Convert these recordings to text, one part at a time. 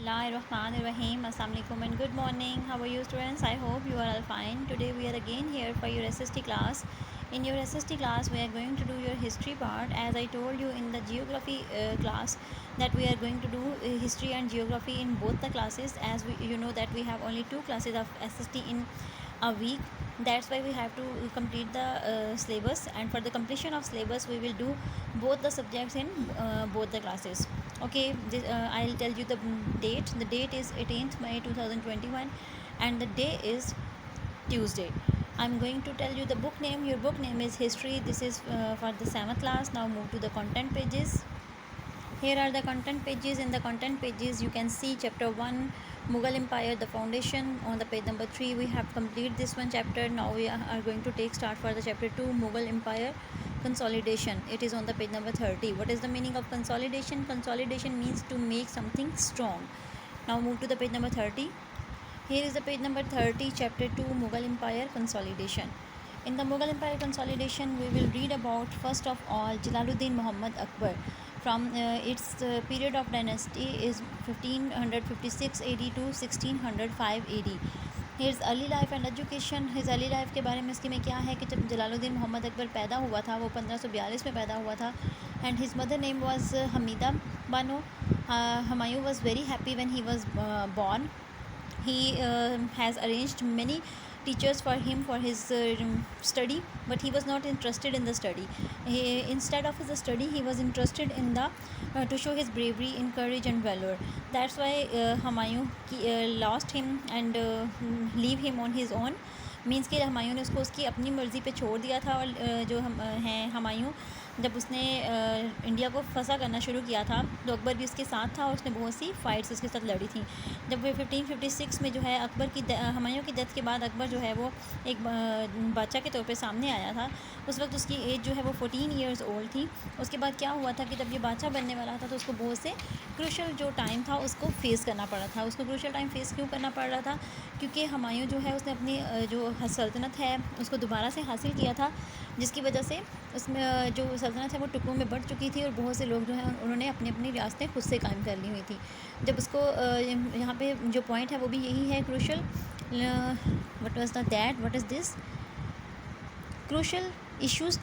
Bismillahirrahmanirrahim. Assalamu alaikum and good morning. How are you students? I hope you are all fine. Today we are again here for your SST class. In your SST class we are going to do your history part. As I told you in the geography class that we are going to do history and geography in both the classes, as you know that we have only 2 classes of SST in a week. That's why we have to complete the syllabus, and for the completion of syllabus we will do both the subjects in both the classes. Okay, I'll tell you the date. The date is 18th May 2021 and the day is Tuesday. I'm going to tell you the book name. Your book name is history. This is for the 7th class. Now move to the content pages. Here are the content pages. In the content pages you can see chapter 1 Mughal Empire, the foundation. On the page number 3 we have completed this one chapter. Now we are going to take start for the chapter 2 Mughal Empire, consolidation. It is on the page number 30. What is the meaning of consolidation? Consolidation means to make something strong. Now move to the page number 30. Here is the page number 30, chapter 2 Mughal Empire, consolidation. In the Mughal Empire consolidation we will read about first of all Jalaluddin Muhammad Akbar. From its period of dynasty is 1556 AD to 1605 AD. His early life and education. His early life के बारे में इसके में क्या है कि जब जलालुद्दीन मोहम्मद अकबर पैदा हुआ था वो 1542 में पैदा हुआ था, and his mother name was Hamida Banu. Humayun was very happy when he was born. He has arranged many teachers for him for his study, but he was not interested in the study. Instead of his study he was interested in the to show his bravery in courage and valor. That's why Humayun lost him and leave him on his own. Means कि हुमायूं ने उसको उसकी अपनी मर्ज़ी पे छोड़ दिया था. और जो हैं हुमायूं जब उसने इंडिया को फंसा करना शुरू किया था तो अकबर भी उसके साथ था और उसने बहुत सी फ़ाइट्स उसके साथ लड़ी थी. जब वो 1556 में जो है अकबर की हुमायूं की डेथ के बाद अकबर जो है वो एक बादशाह के तौर पे सामने आया था. उस वक्त उसकी एज जो है वो 14 ईयर्स ओल्ड थी. उसके बाद क्या हुआ था कि जब ये बादशाह बनने वाला था तो उसको बहुत से क्रूशल जो टाइम था उसको फेस करना पड़ा था. उसको क्रूशल टाइम फेस क्यों करना पड़ रहा था? क्योंकि हुमायूं जो है उसने अपनी जो सल्तनत है उसको दोबारा से हासिल किया था, जिसकी वजह से उसमें जो सल्तनत है वो टुकड़ों में बढ़ चुकी थी और बहुत से लोग जो हैं उन्होंने अपनी अपनी रियासतें खुद से कायम कर ली हुई थी. जब उसको यहाँ पे जो पॉइंट है वो भी यही है crucial. What was the that what is this crucial issues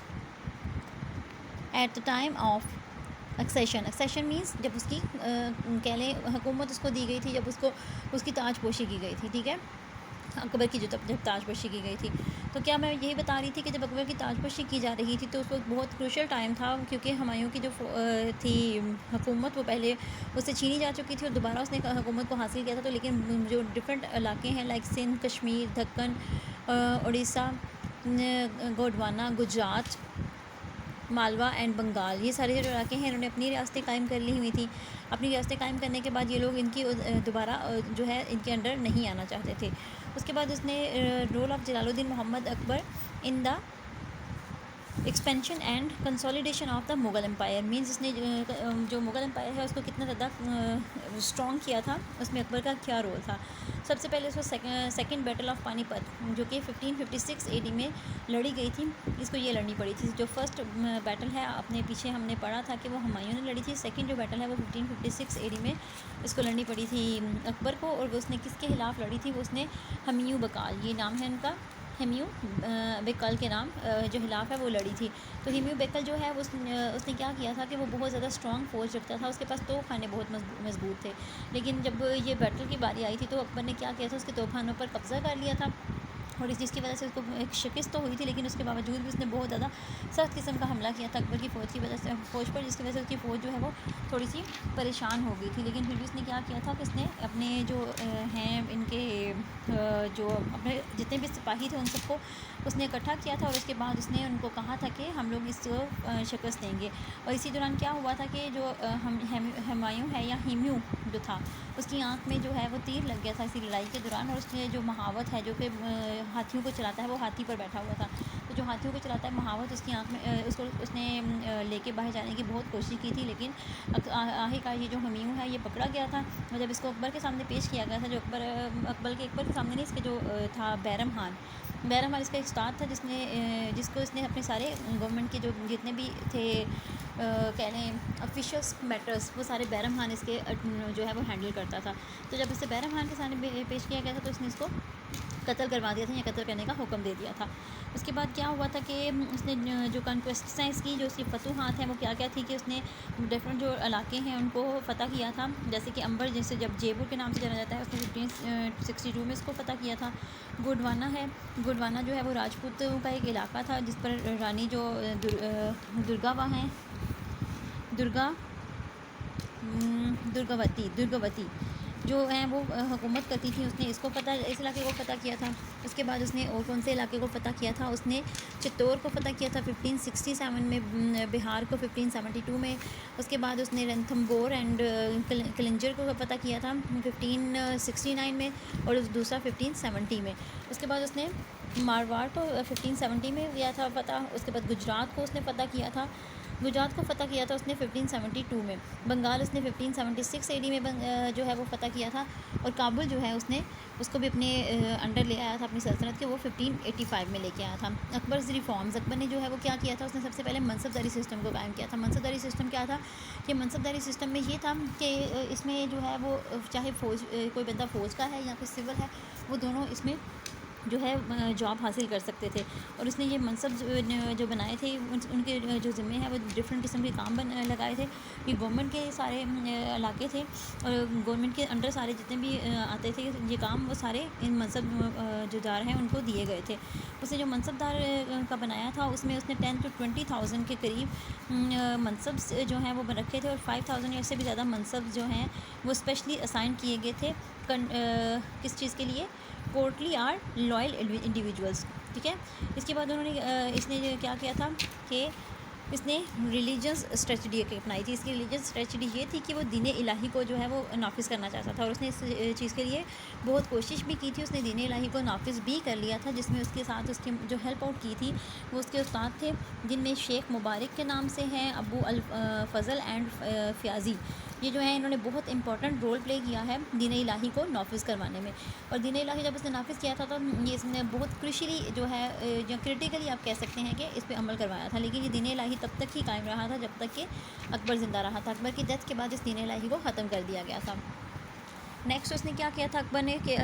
at the time of accession. Accession means जब उसकी कह लें हुकूमत उसको दी गई थी, जब उसको उसकी ताजपोशी की गई थी. ठीक है, अकबर की जब ताजपोशी की गई थी. तो क्या मैं यही बता रही थी कि जब अकबर की ताजपोशी की जा रही थी तो उस वक्त बहुत क्रूशल टाइम था, क्योंकि हुमायूं की जो थी हुकूमत वो पहले उससे छीनी जा चुकी थी और दोबारा उसने हुकूमत को हासिल किया था. तो लेकिन जो डिफरेंट इलाके हैं लाइक सिंध, कश्मीर, दक्कन, उड़ीसा, गोंडवाना, गुजरात, मालवा एंड बंगाल, ये सारे जो इलाके हैं इन्होंने अपनी रियासतें कायम कर ली हुई थी. अपनी रियासतें कायम करने के बाद ये लोग इनकी दोबारा जो है इनके अंडर नहीं आना चाहते थे. उसके बाद उसने role of Jalaluddin Mohammad Akbar in the expansion and consolidation of the Mughal empire. Means इसने जो मुग़ल एम्पायर है उसको कितना ज़्यादा स्ट्रॉन्ग किया था, उसमें अकबर का क्या रोल था. सबसे पहले इसको सेकंड बैटल ऑफ पानीपत जो कि 1556 AD में लड़ी गई थी, इसको ये लड़नी पड़ी थी. जो फर्स्ट बैटल है अपने पीछे हमने पढ़ा था कि वो हुमायूं ने लड़ी थी. सेकंड जो बैटल है वो 1556 AD में इसको लड़नी पड़ी थी अकबर को. और वो उसने किसके खिलाफ़ लड़ी थी? वो उसने हमीयूं बकाल, ये नाम है उनका, हमीयूं बेकल के नाम जो खिलाफ़ है वो लड़ी थी. तो हमीयूं बेकल जो है वो उसने क्या किया था कि वो बहुत ज़्यादा स्ट्रॉन्ग फौज रखता था, उसके पास तोपखाने बहुत मजबूत थे. लेकिन जब ये बैटल की बारी आई थी तो अकबर ने क्या किया था, उसके तोपखानों पर कब्ज़ा कर लिया था और इस चीज़ की वजह से उसको एक शिकस्त तो हुई थी, लेकिन उसके बावजूद भी उसने बहुत ज़्यादा सख्त किस्म का हमला किया था अकबर की फ़ौज की वजह से फ़ौज पर, जिसकी वजह से उसकी फ़ौज जो है वो थोड़ी सी परेशान हो गई थी. लेकिन फिर भी उसने क्या किया था कि उसने अपने जो हैं इनके जो अपने जितने भी सिपाही थे उन सबको उसने इकट्ठा किया था और उसके बाद उसने उनको कहा था कि हम लोग इसको शिकस्त देंगे. और इसी दौरान क्या हुआ था कि जो हुमायूं है या हिम्यू जो था उसकी आँख में जो है वो तीर लग गया था इसी लड़ाई के दौरान. और उसने जो महावत है जो कि हाथियों को चलाता है वो हाथी पर बैठा हुआ था, तो जो हाथियों को चलाता है महावत उसकी आँख में उसको उसने लेके बाहर जाने की बहुत कोशिश की थी. लेकिन आखिरकार ये जो हुमायूं है ये पकड़ा गया था. और जब इसको अकबर के सामने पेश किया गया था, जो अकबर के सामने नहीं, इसके जो था बैरम खान इसका एक उस्ताद था जिसको इसने अपने सारे गवर्नमेंट के जो जितने भी थे کہہ لیں آفیشیلس میٹرس، وہ سارے بیرم خان اس کے جو ہے وہ ہینڈل کرتا تھا. تو جب اسے بیرم خان کے سامنے پیش کیا گیا تھا تو اس نے اس کو قتل کروا دیا تھا یا قتل کرنے کا حکم دے دیا تھا. اس کے بعد کیا ہوا تھا کہ اس نے جو کنکویسٹس ہیں اس کی، جو اس کی فتوحات ہیں، وہ کیا کیا تھی کہ اس نے ڈفرینٹ جو علاقے ہیں ان کو فتح کیا تھا. جیسے کہ امبر، جسے جب جے پور کے نام سے جانا جاتا ہے، اس نے 1562 میں اس کو فتح کیا تھا. گوڈوانا ہے، گوڈوانا جو ہے وہ راجپوتوں کا ایک علاقہ تھا جس پر رانی جو درگاوا ہیں، درگاوتی جو ہیں وہ حکومت کرتی تھیں. اس نے اس علاقے کو فتح کیا تھا. اس کے بعد اس نے اور کون سے علاقے کو فتح کیا تھا؟ اس نے چتور کو فتح کیا تھا 1567 میں، بہار کو 1572 میں. اس کے بعد اس نے رنتھمبور اینڈ کلنجر کو فتح کیا تھا 1569 میں، اور دوسرا 1570 میں. اس کے بعد اس نے مارواڑ کو 1570 میں کیا تھا فتح. اس کے بعد گجرات کو اس نے فتح کیا تھا. گجرات کو فتح کیا تھا اس نے 1572 میں. بنگال اس نے 1576 AD میں جو ہے وہ فتح کیا تھا. اور کابل جو ہے اس کو بھی اپنے انڈر لے آیا تھا اپنی سلطنت کے، وہ 1585 میں لے کے آیا تھا. اکبرز ریفارمز، اکبر نے جو ہے وہ کیا کیا تھا؟ اس نے سب سے پہلے منصب داری سسٹم کو قائم کیا تھا. منصب داری سسٹم کیا تھا؟ کہ منصب داری سسٹم میں یہ تھا کہ اس میں جو ہے وہ چاہے کوئی بندہ فوج کا ہے یا کوئی سول ہے، وہ دونوں اس میں جو ہے جاب حاصل کر سکتے تھے. اور اس نے یہ منصب جو بنائے تھے، ان کے جو ذمے ہیں وہ ڈفرینٹ قسم کے کام لگائے تھے. یہ گورنمنٹ کے سارے علاقے تھے، اور گورنمنٹ کے انڈر سارے جتنے بھی آتے تھے یہ کام، وہ سارے ان منصب جو دار ہیں ان کو دیے گئے تھے. اس نے جو منصب دار کا بنایا تھا اس میں اس نے 10 to 20,000 کے قریب منصب جو ہیں وہ رکھے تھے، اور 5,000 یا اس سے بھی زیادہ منصب جو ہیں وہ اسپیشلی اسائن کیے گئے تھے. کس چیز کے لیے؟ کورٹلی آر لائل انڈیویجولس. ٹھیک ہے. اس کے بعد اس نے کیا کیا تھا کہ اس نے ریلیجنس اسٹریٹجی اپنائی تھی. اس کی ریلیجنس اسٹریٹجی یہ تھی کہ وہ دین الہی کو جو ہے وہ نافذ کرنا چاہتا تھا، اور اس نے اس چیز کے لیے بہت کوشش بھی کی تھی. اس نے دین الہی کو نافذ بھی کر لیا تھا، جس میں اس کے ساتھ اس کی جو ہیلپ آؤٹ کی تھی وہ اس کے استاد تھے، جن میں شیخ مبارک کے نام سے ہیں ابو الفضل اینڈ فیاضی. یہ جو ہیں انہوں نے بہت امپورٹنٹ رول پلے کیا ہے دین الہی کو نافذ کروانے میں. اور دین الہی جب اس نے نافذ کیا تھا تو یہ اس نے بہت کریشلی جو ہے جو کریٹیکلی آپ کہہ سکتے ہیں کہ اس پہ عمل کروایا تھا. لیکن یہ دین الہی تب تک ہی قائم رہا تھا جب تک کہ اکبر زندہ رہا تھا. اکبر کی ڈیتھ کے بعد اس دین الہی کو ختم کر دیا گیا تھا. نیکسٹ اس نے کیا کیا تھا اکبر نے کہ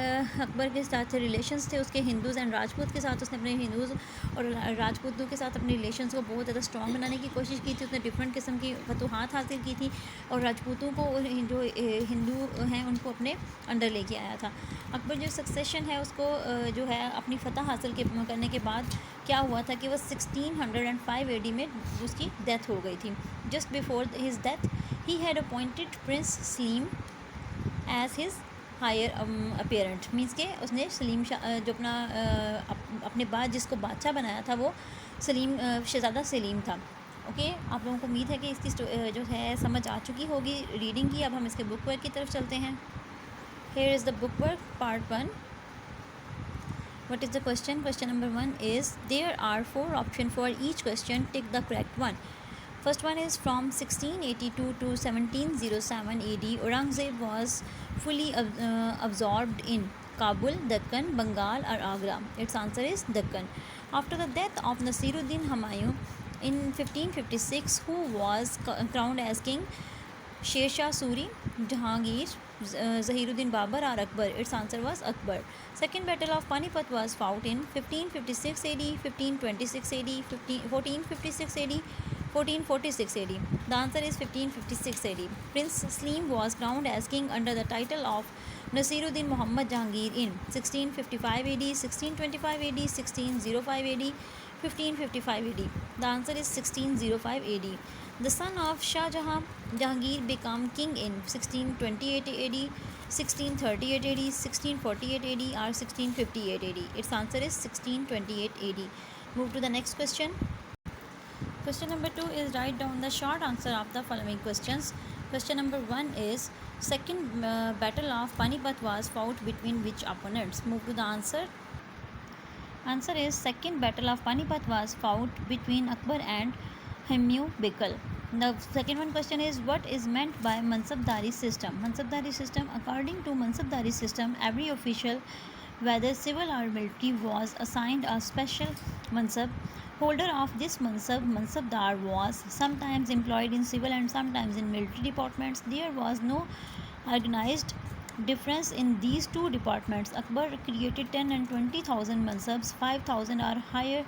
اکبر کے ساتھ ریلیشنس تھے اس کے ہندوز اینڈ راجپوت کے ساتھ. اس نے اپنے ہندوز اور راجپوتوں کے ساتھ اپنے ریلیشنس کو بہت زیادہ اسٹرانگ بنانے کی کوشش کی تھی. اس نے ڈفرینٹ قسم کی فتوحات حاصل کی تھی، اور راجپوتوں کو جو ہندو ہیں ان کو اپنے انڈر لے کے آیا تھا. اکبر جو سکسیشن ہے اس کو جو ہے اپنی فتح حاصل کرنے کے بعد کیا ہوا تھا کہ وہ 1605 AD میں اس کی ڈیتھ ہو گئی تھی. Just before his death he had appointed prince Salim as his heir apparent. Means کہ اس نے سلیم شاہ جو اپنے بعد جس کو بادشاہ بنایا تھا وہ شہزادہ سلیم تھا. اوکے. آپ لوگوں کو امید ہے کہ اس کی جو ہے سمجھ آ چکی ہوگی ریڈنگ کی. اب ہم اس کے بک ورک کی طرف چلتے ہیں. Here is the book work part 1. What is the question? Question number 1 is, there are 4 options for each question. Tick the correct one. First one is, from 1682 to 1707 AD, Aurangzeb was fully absorbed in Kabul, Deccan, Bengal or Agra. Its answer is Deccan. After the death of Nasiruddin Humayun in 1556, who was crowned as king? Sher Shah Suri, Jahangir, Zahiruddin Babur or Akbar? Its answer was Akbar. Second battle of Panipat was fought in 1556 AD, 1526 AD, 1456 AD, 1446 AD. The answer is 1556 AD. Prince Slim was crowned as king under the title of Nasiruddin Muhammad Jahangir in 1655 AD, 1625 AD, 1605 AD, 1555 AD. The answer is 1605 AD. The son of Shah Jahan, Jahangir, became king in 1628 AD, 1638 AD, 1648 AD or 1658 AD. Its answer is 1628 AD. Move to the next question. Question number 2 is, write down the short answer of the following questions. Question number 1 is, second battle of Panipat was fought between which opponents? Move to the answer. Answer is, second battle of Panipat was fought between Akbar and Humayun Bekal. The second one question is, what is meant by Mansabdari system? Mansabdari system, according to Mansabdari system, every official whether civil or military, was assigned a special mansab. Holder of this mansab, mansabdar, was sometimes employed in civil and sometimes in military departments. There was no organized difference in these two departments. Akbar created 10 and 20,000 mansabs. 5,000 or higher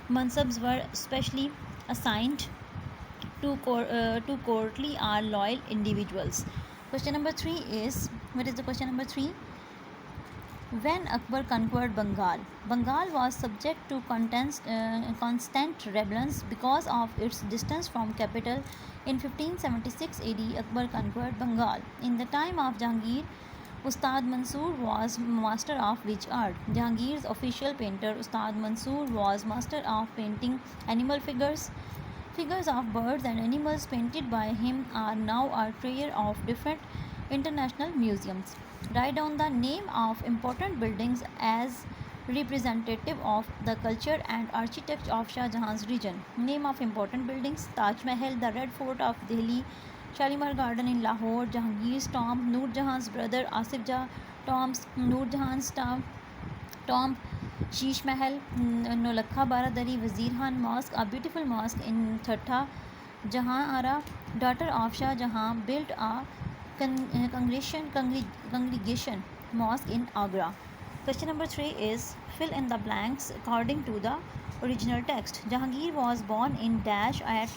mansabs were specially assigned to courtly or loyal individuals. Question number 3 is, what is the question number 3? When Akbar conquered Bengal, Bengal was subject to constant rebellions because of its distance from capital. In 1576 AD, Akbar conquered Bengal. In the time of Jahangir, Ustad Mansoor was master of which art? Jahangir's official painter Ustad Mansoor was master of painting animal figures. Figures of birds and animals painted by him are now a treasure of different international museums. Write down the name of important buildings as representative of the culture and architecture of Shah Jahan's region. Name of important buildings: Taj Mahal, the Red Fort of Delhi, Shalimar Garden in Lahore, Jahangir's tomb, Noor Jahan's brother Asif Jah tombs, Noor Jahan's tomb, Sheesh Mahal, Nolakha Baradari, Wazir Khan Mosque, a beautiful mosque in Thatta. Jahan Ara, daughter of Shah Jahan, built a congregation mosque in Agra. Question number 3 is, fill in the blanks according to the original text. Jahangir was born in Dash at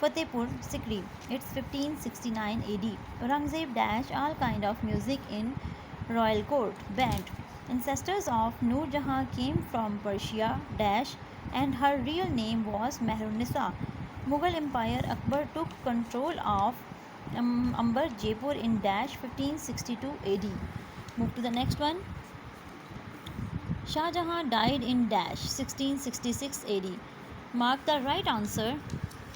Fatehpur Sikri. It's 1569 AD. Aurangzeb dash all kind of music in royal court. Band. Ancestors of Noor Jahan came from Persia dash and her real name was Mehrunisa. Mughal Empire, Akbar took control of Amber Jaipur in dash 1562 AD. Move to the next one. Shah Jahan died in dash 1666 AD. Mark the right answer.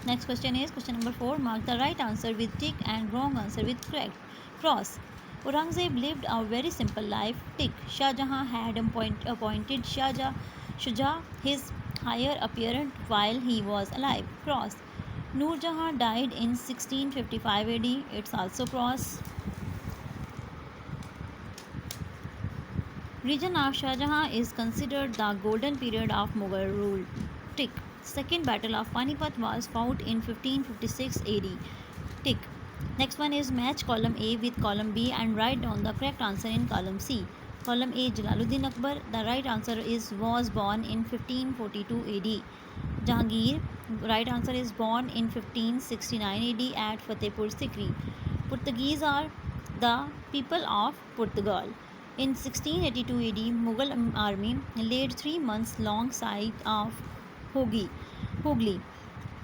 Next question is question number 4. Mark the right answer with tick and wrong answer with correct cross. Aurangzeb lived a very simple life. Tick. Shah Jahan had appointed Shuja his heir apparent while he was alive. Cross. Noor Jahan died in 1655 AD. It's also cross. Region of Shah Jahan is considered the golden period of Mughal rule. Tick. Second Battle of Panipat was fought in 1556 AD. Tick. Next one is match column A with column B and write down the correct answer in column C. Column A, Jalaluddin Akbar. The right answer is was born in 1542 AD. Jahangir. Right answer is born in 1569 AD at Fatehpur Sikri. Portuguese are the people of Portugal. In 1682 AD, Mughal army laid 3 months long siege of Hooghly.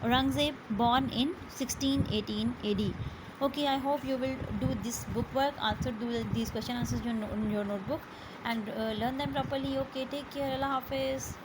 Aurangzeb born in 1618 AD. Okay, I hope you will do this book work, also do these question answers in your notebook and learn them properly. Okay, take care. Allah Hafiz.